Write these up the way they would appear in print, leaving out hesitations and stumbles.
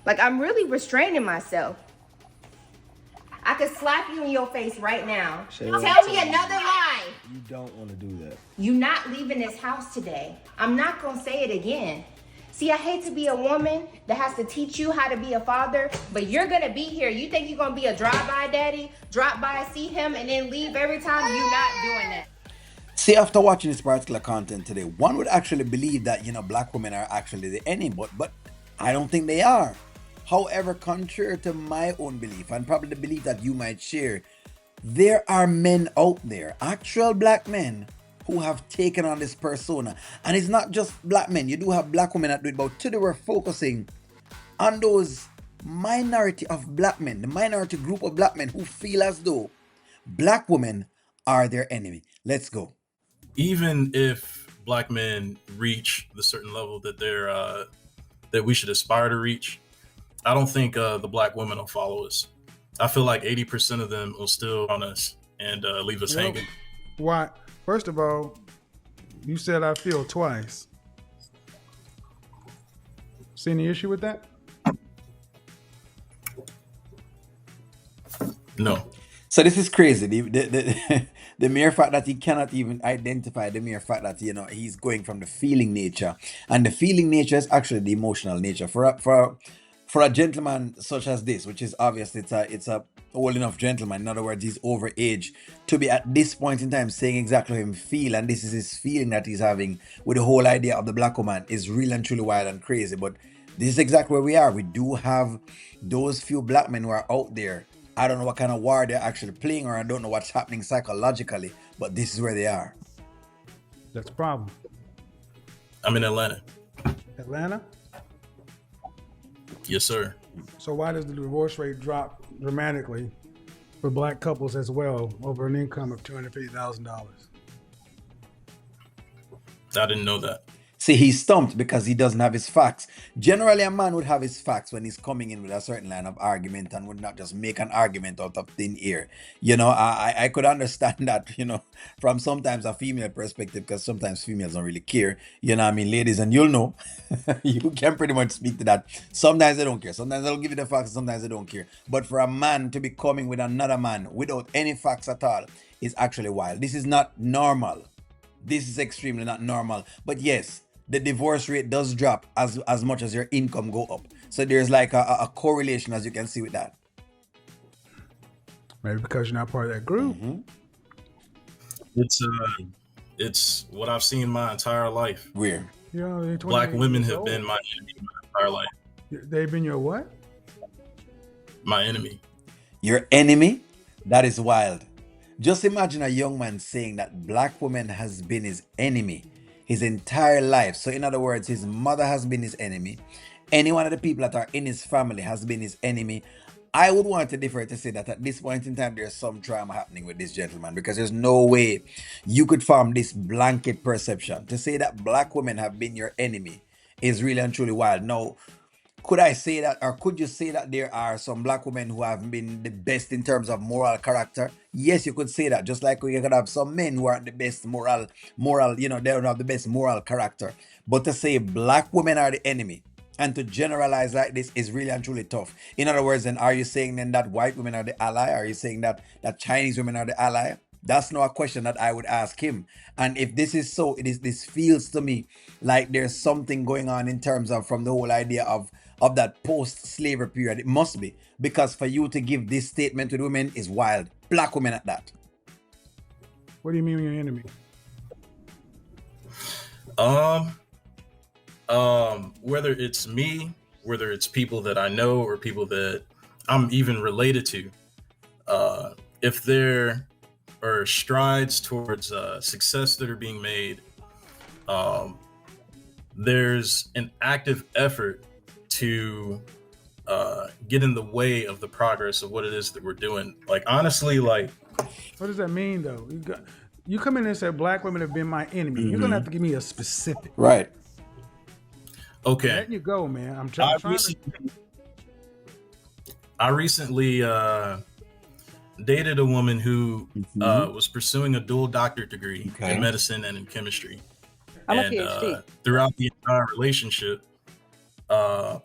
Like, I'm really restraining myself. I could slap you in your face right now. Tell me another lie. You don't want to do that. You not leaving this house today. I'm not gonna say it again. See, I hate to be a woman that has to teach you how to be a father, but you're gonna be here. You think you're gonna be a drive-by daddy, drop by, see him, and then leave every time? You're not doing that. See, after watching this particular content today, one would actually believe that black women are actually the enemy, but I don't think they are. However, contrary to my own belief, and probably the belief that you might share, there are men out there, actual black men, who have taken on this persona. And it's not just black men, you do have black women that do it, but today we're focusing on those minority of black men, the minority group of black men who feel as though black women are their enemy. Let's go. Even if black men reach the certain level that that we should aspire to reach, I don't think the black women will follow us. I feel like 80% of them will still on us and leave us Well, hanging. why? First of all, you said I feel twice. See any issue with that? No. So this is crazy. The mere fact that he cannot even identify the mere fact that he's going from the feeling nature, and the feeling nature is actually the emotional nature for a gentleman such as this, which is obviously it's a old enough gentleman. In other words, he's over age to be at this point in time saying exactly how he feel, and this is his feeling that he's having with the whole idea of the black woman is real and truly wild and crazy. But this is exactly where we are. We do have those few black men who are out there. I don't know what kind of war they're actually playing, or I don't know what's happening psychologically, but this is where they are. That's a problem. I'm in Atlanta. Atlanta? Yes, sir. So why does the divorce rate drop dramatically for black couples as well over an income of $250,000? I didn't know that. See, he's stumped because he doesn't have his facts. Generally, a man would have his facts when he's coming in with a certain line of argument and would not just make an argument out of thin air. I could understand that, from sometimes a female perspective, because sometimes females don't really care. You know what I mean, ladies, and you'll know, you can pretty much speak to that. Sometimes they don't care. Sometimes they'll give you the facts, sometimes they don't care. But for a man to be coming with another man without any facts at all is actually wild. This is not normal. This is extremely not normal. But yes, the divorce rate does drop as much as your income go up. So there's like a correlation, as you can see with that. Maybe because you're not part of that group. It's what I've seen my entire life. Weird. They're Black 28 women years have old. been my enemy my entire life. They've been your what? My enemy. Your enemy? That is wild. Just imagine a young man saying that black woman has been his enemy his entire life. So in other words, his mother has been his enemy. Any one of the people that are in his family has been his enemy. I would want to differ to say that at this point in time, there's some drama happening with this gentleman, because there's no way you could form this blanket perception. To say that black women have been your enemy is really and truly wild. Now, could I say that, or could you say that there are some black women who have been the best in terms of moral character? Yes, you could say that. Just like you could have some men who aren't the best moral, they don't have the best moral character. But to say black women are the enemy and to generalize like this is really and truly tough. In other words, then are you saying then that white women are the ally? Are you saying that Chinese women are the ally? That's not a question that I would ask him. And if this is so, this feels to me like there's something going on in terms of from the whole idea of that post-slavery period. It must be, because for you to give this statement to the women is wild. Black women at that. What do you mean your enemy? Whether it's me, whether it's people that I know or people that I'm even related to, if there are strides towards success that are being made, there's an active effort to get in the way of the progress of what it is that we're doing. Like, honestly, like, What does that mean, though? You come in and say black women have been my enemy. You're gonna have to give me a specific. Right. okay, Letting you go, man. I'm I trying to. recently, I recently dated a woman who was pursuing a dual doctorate degree Okay. in medicine and in chemistry. I'm a And PhD. throughout the entire relationship, uh,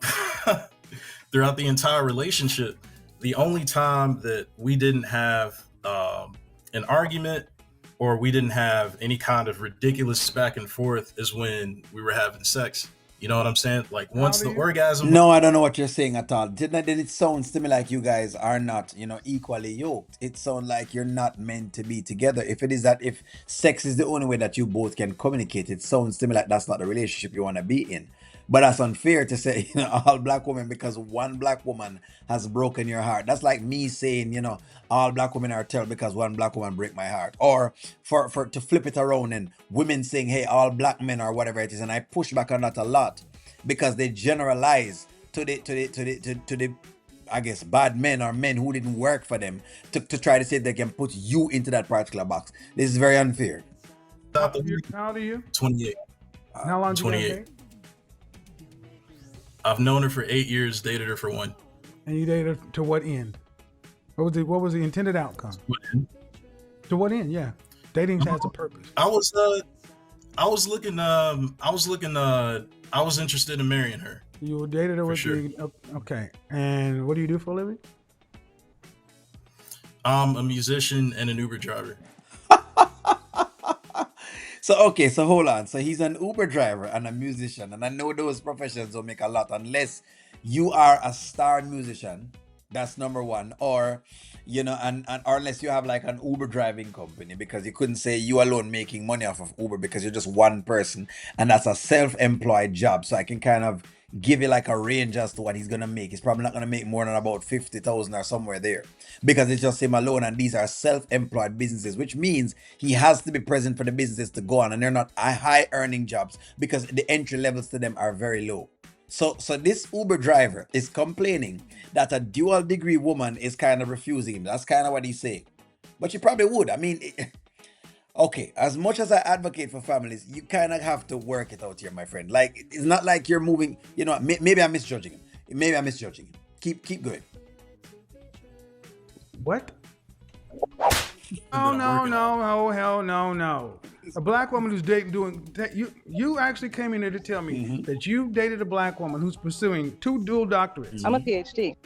throughout the entire relationship, the only time that we didn't have an argument or we didn't have any kind of ridiculous back and forth is when we were having sex. You know what I'm saying? Like How once old are the you? orgasm, No, I don't know what you're saying at all. Didn't it sounds to me like you guys are not, equally yoked? It sounds like you're not meant to be together. If it is that, if sex is the only way that you both can communicate, it sounds to me like that's not the relationship you want to be in. But that's unfair to say, all black women because one black woman has broken your heart. That's like me saying, all black women are terrible because one black woman break my heart. Or for to flip it around and women saying, hey, all black men or whatever it is. And I push back on that a lot because they generalize to the I guess bad men or men who didn't work for them to try to say they can put you into that particular box. This is very unfair. How old are you? 28. How long did you guys 28. date? I've known her for 8 years, dated her for 1. And you dated her to what end? What was the intended outcome? To what end? Yeah, dating has a purpose. I was interested in marrying her. You dated her with sure. Okay. And what do you do for a living? I'm a musician and an Uber driver. So hold on. So he's an Uber driver and a musician, and I know those professions don't make a lot unless you are a star musician. That's number one, or and or unless you have like an Uber driving company, because you couldn't say you alone making money off of Uber because you're just one person, and that's a self-employed job. So I can kind of give you like a range as to what he's gonna make. He's probably not gonna make more than about 50,000 or somewhere there, because it's just him alone, and these are self-employed businesses, which means he has to be present for the businesses to go on, and they're not high earning jobs because the entry levels to them are very low. So this Uber driver is complaining that a dual degree woman is kind of refusing him. That's kind of what he's saying. But you probably would. I mean, okay, as much as I advocate for families, you kind of have to work it out here, my friend. Like, it's not like you're moving, maybe I'm misjudging him. Maybe I'm misjudging him. Keep going. What? Oh, no, hell no. A black woman who's you actually came in here to tell me that you dated a black woman who's pursuing 2 dual doctorates. I'm a PhD.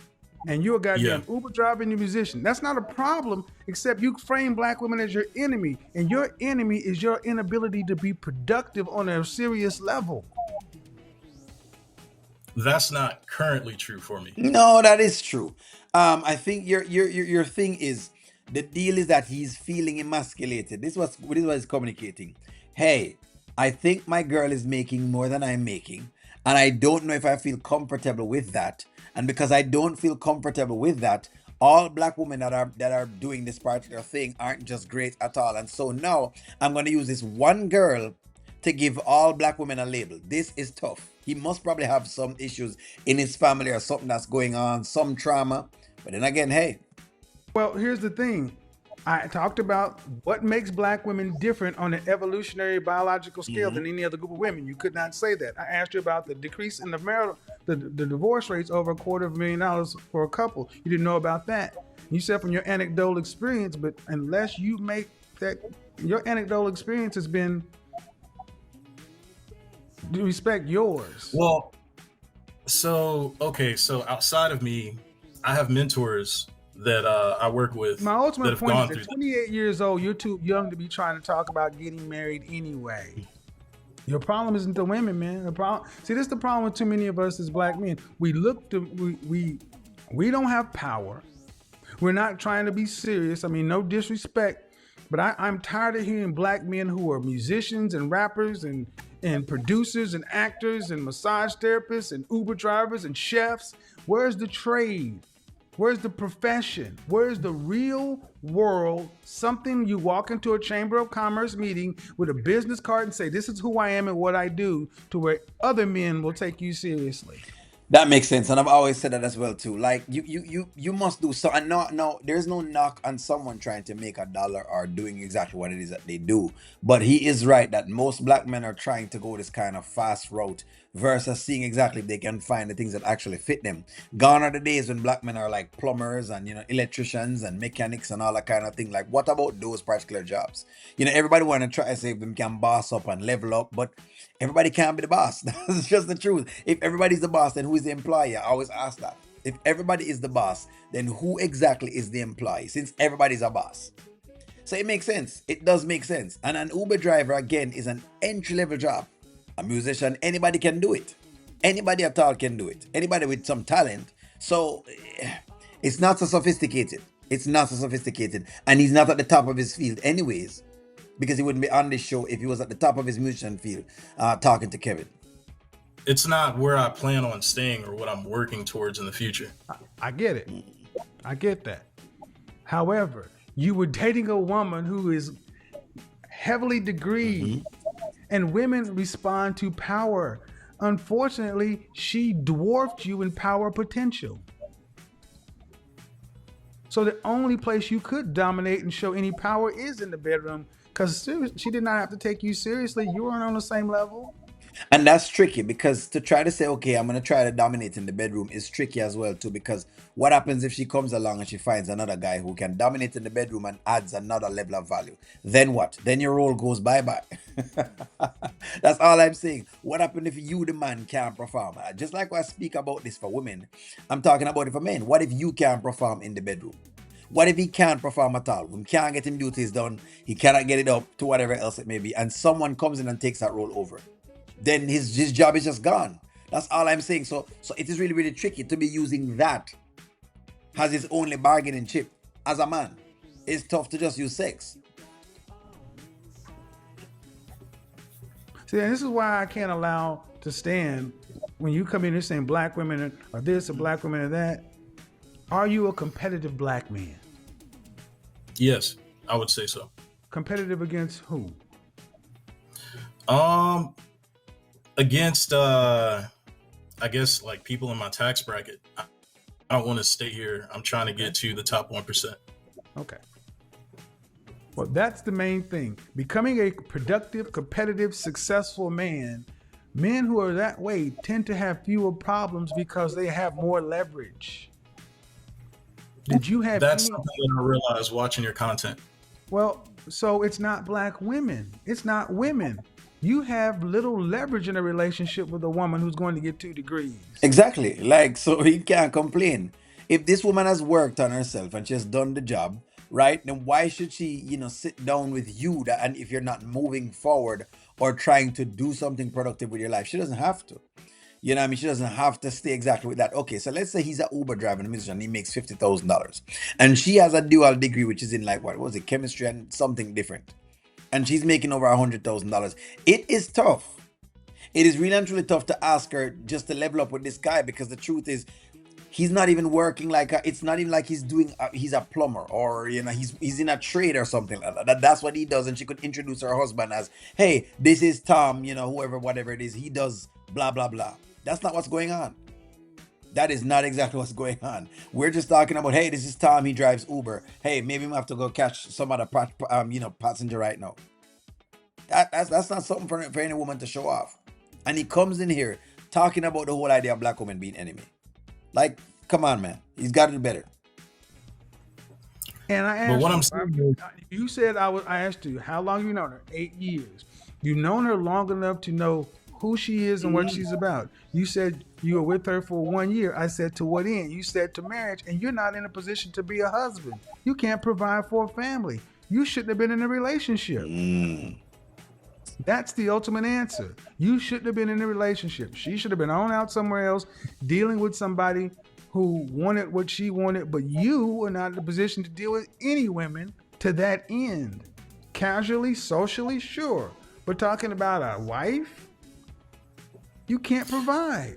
And you're a goddamn Uber driver and a musician. That's not a problem, except you frame black women as your enemy. And your enemy is your inability to be productive on a serious level. That's not currently true for me. No, that is true. I think your thing is, the deal is that he's feeling emasculated. This is what he's communicating. Hey, I think my girl is making more than I'm making, and I don't know if I feel comfortable with that. And because I don't feel comfortable with that, all black women that are doing this particular thing aren't just great at all. And so now I'm going to use this one girl to give all black women a label. This is tough. He must probably have some issues in his family or something that's going on, some trauma. But then again, hey. Well, here's the thing. I talked about what makes black women different on an evolutionary biological scale than any other group of women. You could not say that. I asked you about the decrease in the divorce rates over $250,000 for a couple. You didn't know about that. You said from your anecdotal experience, but unless you make that, your anecdotal experience has been, to respect yours. Well, so outside of me, I have mentors that I work with. My ultimate point is that at 28 years old, you're too young to be trying to talk about getting married anyway. Your problem isn't the women, man. This is the problem with too many of us as black men. We don't have power. We're not trying to be serious. I mean, no disrespect, but I'm tired of hearing black men who are musicians and rappers and producers and actors and massage therapists and Uber drivers and chefs. Where's the trade? Where's the profession? Where's the real world? Something you walk into a Chamber of Commerce meeting with a business card and say, this is who I am and what I do, to where other men will take you seriously. That makes sense, and I've always said that as well too. Like you must do so. And no, there's no knock on someone trying to make a dollar or doing exactly what it is that they do. But he is right that most black men are trying to go this kind of fast route versus seeing exactly if they can find the things that actually fit them. Gone are the days when black men are like plumbers and electricians and mechanics and all that kind of thing. Like, what about those particular jobs? Everybody want to try to say if them can boss up and level up, but everybody can't be the boss. That's just the truth. If everybody's the boss, then who is the employer? I always ask that. If everybody is the boss, then who exactly is the employee? Since everybody's a boss. So it makes sense. It does make sense. And an Uber driver, again, is an entry level job. A musician, anybody can do it. Anybody at all can do it. Anybody with some talent. So it's not so sophisticated. It's not so sophisticated. And he's not at the top of his field, anyways, because he wouldn't be on this show if he was at the top of his musician field talking to Kevin. It's not where I plan on staying or what I'm working towards in the future. I get it. I get that. However, you were dating a woman who is heavily degreed, and women respond to power. Unfortunately, she dwarfed you in power potential. So the only place you could dominate and show any power is in the bedroom, because she did not have to take you seriously. You weren't on the same level. And that's tricky, because to try to say, okay, I'm going to try to dominate in the bedroom is tricky as well too, because what happens if she comes along and she finds another guy who can dominate in the bedroom and adds another level of value? Then what? Then your role goes bye-bye. That's all I'm saying. What happens if you, the man, can't perform? Just like when I speak about this for women, I'm talking about it for men. What if you can't perform in the bedroom? What if he can't perform at all? We can't get him duties done. He cannot get it up to whatever else it may be. And someone comes in and takes that role over. Then his job is just gone. That's all I'm saying. So it is really, really tricky to be using that as his only bargaining chip. As a man, it's tough to just use sex. See, and this is why I can't allow to stand when you come in here saying black women are this or black women are that. Are you a competitive black man? Yes, I would say so. Competitive against who? Against I guess like people in my tax bracket. I don't want to stay here. I'm trying to get to the top 1%. Okay. Well, that's the main thing. Becoming a productive, competitive, successful man. Men who are that way tend to have fewer problems because they have more leverage. Did you have That's something that I realized watching your content. Well, so it's not black women. It's not women. You have little leverage in a relationship with a woman who's going to get 2 degrees. Exactly. Like, so he can't complain. If this woman has worked on herself and she has done the job, right, then why should she, sit down with you and if you're not moving forward or trying to do something productive with your life? She doesn't have to. You know what I mean? She doesn't have to stay exactly with that. Okay, so let's say he's an Uber driver and a musician. He makes $50,000. And she has a dual degree, which is in like, what was it, chemistry and something different. And she's making over $100,000. It is tough. It is really and truly tough to ask her just to level up with this guy, because the truth is, he's not even working like it's not even like he's doing. He's a plumber, or he's in a trade or something like that. That's what he does, and she could introduce her husband as, "Hey, this is Tom. Whoever, whatever it is, he does blah blah blah." That's not what's going on. That is not exactly what's going on. We're just talking about, hey, this is Tom. He drives Uber. Hey, maybe we have to go catch some other passenger right now. That's not something for any woman to show off. And he comes in here talking about the whole idea of black women being enemy. Like, come on, man. He's got to do better. And I asked But what I'm saying, you said I asked you, how long you known her? 8 years. You've known her long enough to know who she is and what she's about. You said you were with her for 1 year. I said, to what end? You said to marriage, and you're not in a position to be a husband. You can't provide for a family. You shouldn't have been in a relationship. That's the ultimate answer. You shouldn't have been in a relationship. She should have been on out somewhere else, dealing with somebody who wanted what she wanted, but you were not in a position to deal with any women to that end. Casually, socially, sure. But talking about a wife, you can't provide.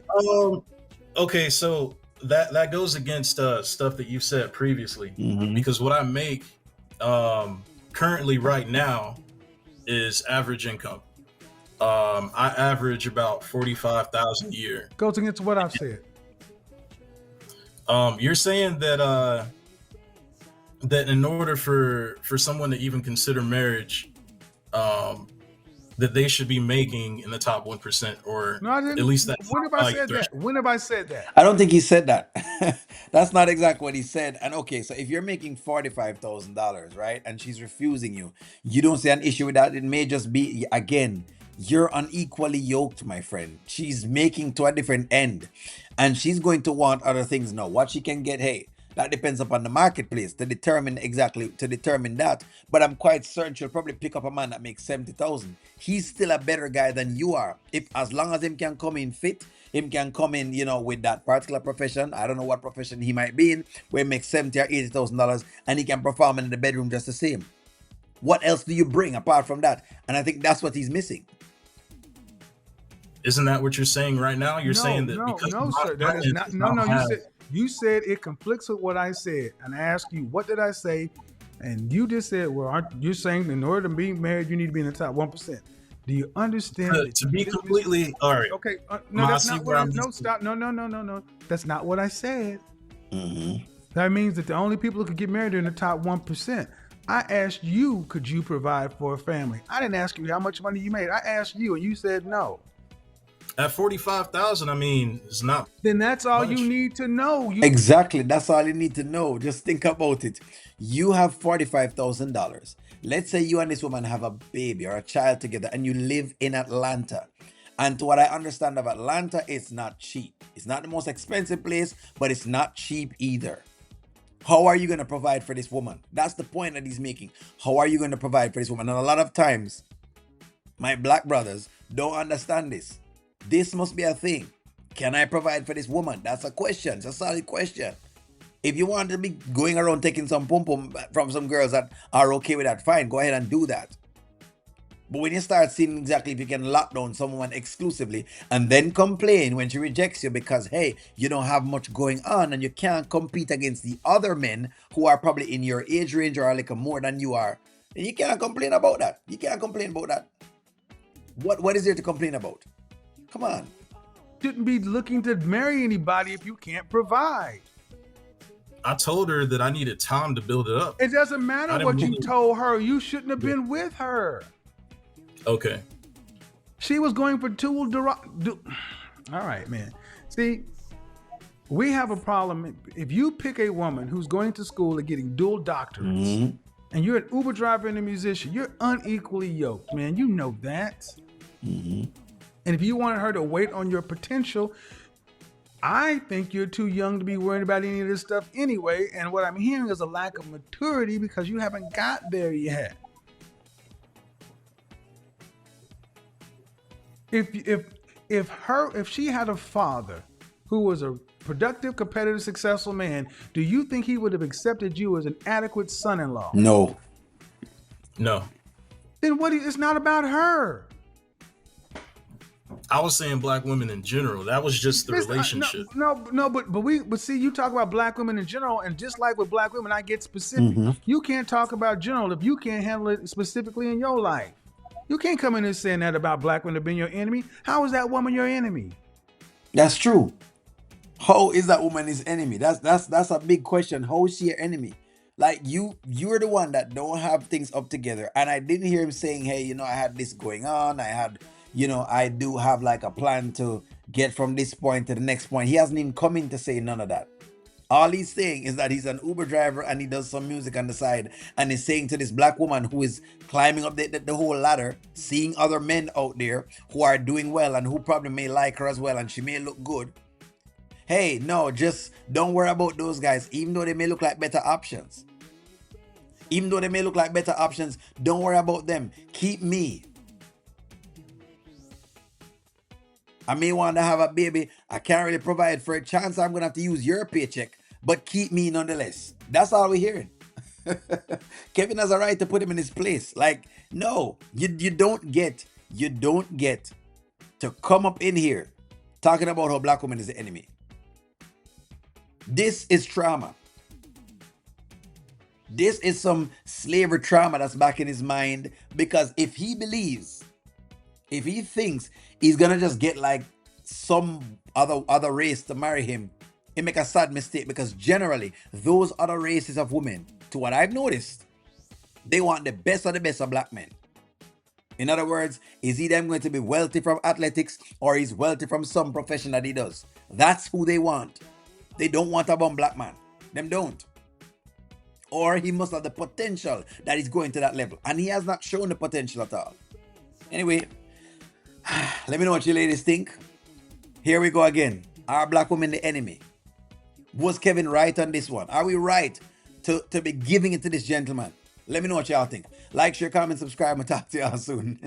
Okay, so that goes against stuff that you said previously, because what I make currently right now is average income. I average about 45,000 a year. Goes against what I've said. You're saying that that in order for someone to even consider marriage, that they should be making in the top 1%, or No, I didn't. at least that's When have I said that? When have I said that? I don't think he said that. That's not exactly what he said. And okay, so if you're making $45,000, right, and she's refusing you, you don't see an issue with that. It may just be, again, you're unequally yoked, my friend. She's making to a different end, and she's going to want other things now. What she can get, hey, that depends upon the marketplace to determine that. But I'm quite certain she'll probably pick up a man that makes 70,000. He's still a better guy than you are. If as long as him can come in fit, him can come in, with that particular profession. I don't know what profession he might be in, where he makes 70 or $80,000, and he can perform in the bedroom just the same. What else do you bring apart from that? And I think that's what he's missing. Isn't that what you're saying right now? You're saying that because sir, that is not. No. You said it conflicts with what I said, and I asked you, what did I say? And you just said, well, you're saying in order to be married, you need to be in the top 1%. Do you understand? To be completely all right. Okay. No, that's not what no, stop. No. That's not what I said. Mm-hmm. That means that the only people who could get married are in the top 1%. I asked you, could you provide for a family? I didn't ask you how much money you made. I asked you, and you said no. At 45,000, I mean, it's not. Then that's all you need to know. Exactly. That's all you need to know. Just think about it. You have $45,000. Let's say you and this woman have a baby or a child together, and you live in Atlanta. And to what I understand of Atlanta, it's not cheap. It's not the most expensive place, but it's not cheap either. How are you going to provide for this woman? That's the point that he's making. How are you going to provide for this woman? And a lot of times, my black brothers don't understand this. This must be a thing. Can I provide for this woman? That's a question. It's a solid question. If you want to be going around taking some pum-pum from some girls that are okay with that, fine, go ahead and do that. But when you start seeing exactly if you can lock down someone exclusively and then complain when she rejects you because, hey, you don't have much going on and you can't compete against the other men who are probably in your age range or a little more than you are, then you can't complain about that. You can't complain about that. What is there to complain about? Come on. Shouldn't be looking to marry anybody if you can't provide. I told her that I needed time to build it up. It doesn't matter what you told her. You shouldn't have been with her. Okay. She was going for all right, man. See, we have a problem. If you pick a woman who's going to school and getting dual doctorates, and you're an Uber driver and a musician, you're unequally yoked, man. You know that. And if you wanted her to wait on your potential, I think you're too young to be worried about any of this stuff anyway. And what I'm hearing is a lack of maturity because you haven't got there yet. If she had a father who was a productive, competitive, successful man, do you think he would have accepted you as an adequate son-in-law? No. Then it's not about her. I was saying black women in general. That was just the relationship. But see, you talk about black women in general, and just like with black women, I get specific. You can't talk about general if you can't handle it specifically in your life. You can't come in and saying that about black women being your enemy. How is that woman your enemy? That's true. How is that woman his enemy? That's a big question. How is she your enemy? Like you're the one that don't have things up together. And I didn't hear him saying, hey, I had this going on. I do have like a plan to get from this point to the next point. He hasn't even come in to say none of that. All he's saying is that he's an Uber driver and he does some music on the side. And he's saying to this black woman who is climbing up the whole ladder, seeing other men out there who are doing well and who probably may like her as well and she may look good. Hey, no, just don't worry about those guys, even though they may look like better options. Don't worry about them. Keep me. I may want to have a baby. I can't really provide for a chance. I'm going to have to use your paycheck, but keep me nonetheless. That's all we're hearing. Kevin has a right to put him in his place. Like, no, you don't get to come up in here talking about how black women is the enemy. This is trauma. This is some slavery trauma that's back in his mind, because if he thinks he's gonna just get like some other race to marry him, he make a sad mistake, because generally those other races of women, to what I've noticed, they want the best of black men. In other words, is he them going to be wealthy from athletics, or he's wealthy from some profession that he does? That's who they want. They don't want a bum black man. Them don't. Or he must have the potential that he's going to that level, and he has not shown the potential at all. Anyway, Let me know what you ladies think. Here we go again. Are black women the enemy? Was Kevin right on this one? Are we right to be giving it to this gentleman? Let me know what y'all think. Like, share, comment, subscribe, and talk to y'all soon.